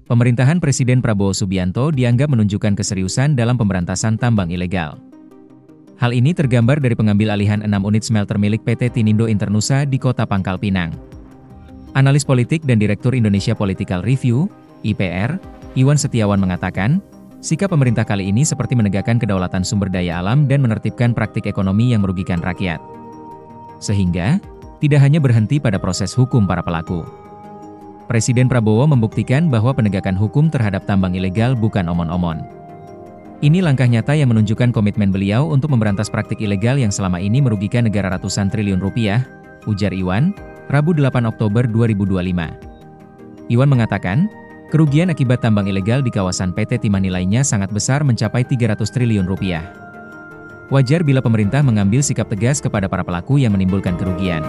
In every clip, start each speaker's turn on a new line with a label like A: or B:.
A: Pemerintahan Presiden Prabowo Subianto dianggap menunjukkan keseriusan dalam pemberantasan tambang ilegal. Hal ini tergambar dari pengambil alihan 6 unit smelter milik PT Tinindo Internusa di Kota Pangkal Pinang. Analis politik dan Direktur Indonesia Political Review, IPR, Iwan Setiawan mengatakan, sikap pemerintah kali ini seperti menegakkan kedaulatan sumber daya alam dan menertibkan praktik ekonomi yang merugikan rakyat. Sehingga, tidak hanya berhenti pada proses hukum para pelaku. Presiden Prabowo membuktikan bahwa penegakan hukum terhadap tambang ilegal bukan omon-omon. Ini langkah nyata yang menunjukkan komitmen beliau untuk memberantas praktik ilegal yang selama ini merugikan negara ratusan triliun rupiah, ujar Iwan, Rabu 8 Oktober 2025. Iwan mengatakan, kerugian akibat tambang ilegal di kawasan PT Timah nilainya sangat besar mencapai 300 triliun rupiah. Wajar bila pemerintah mengambil sikap tegas kepada para pelaku yang menimbulkan kerugian.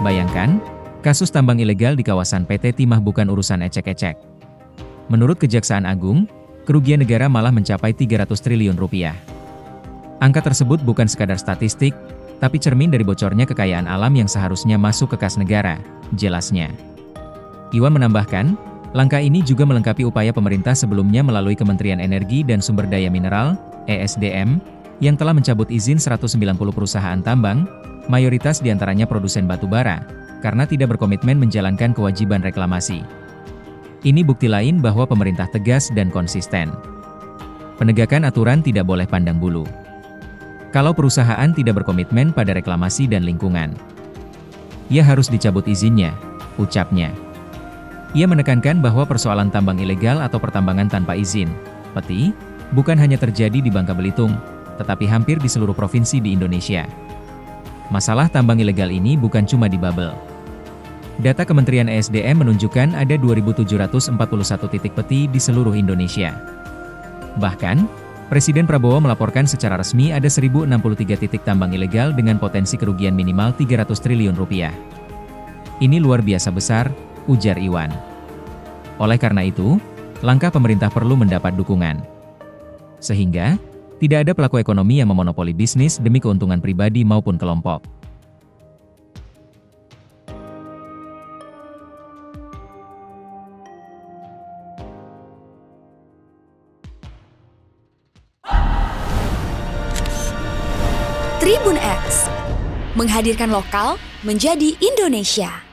A: Bayangkan, kasus tambang ilegal di kawasan PT Timah bukan urusan ecek-ecek. Menurut Kejaksaan Agung, kerugian negara malah mencapai 300 triliun rupiah. Angka tersebut bukan sekadar statistik, tapi cermin dari bocornya kekayaan alam yang seharusnya masuk ke kas negara, jelasnya. Iwan menambahkan, langkah ini juga melengkapi upaya pemerintah sebelumnya melalui Kementerian Energi dan Sumber Daya Mineral, ESDM, yang telah mencabut izin 190 perusahaan tambang, mayoritas diantaranya produsen batu bara, karena tidak berkomitmen menjalankan kewajiban reklamasi. Ini bukti lain bahwa pemerintah tegas dan konsisten. Penegakan aturan tidak boleh pandang bulu. Kalau perusahaan tidak berkomitmen pada reklamasi dan lingkungan, ia harus dicabut izinnya, ucapnya. Ia menekankan bahwa persoalan tambang ilegal atau pertambangan tanpa izin, peti, bukan hanya terjadi di Bangka Belitung, tetapi hampir di seluruh provinsi di Indonesia. Masalah tambang ilegal ini bukan cuma di Babel. Data Kementerian ESDM menunjukkan ada 2.741 titik peti di seluruh Indonesia. Bahkan, Presiden Prabowo melaporkan secara resmi ada 1.063 titik tambang ilegal dengan potensi kerugian minimal 300 triliun rupiah. Ini luar biasa besar, ujar Iwan. Oleh karena itu, langkah pemerintah perlu mendapat dukungan. Sehingga, tidak ada pelaku ekonomi yang memonopoli bisnis demi keuntungan pribadi maupun kelompok.
B: Tribun X menghadirkan lokal menjadi Indonesia.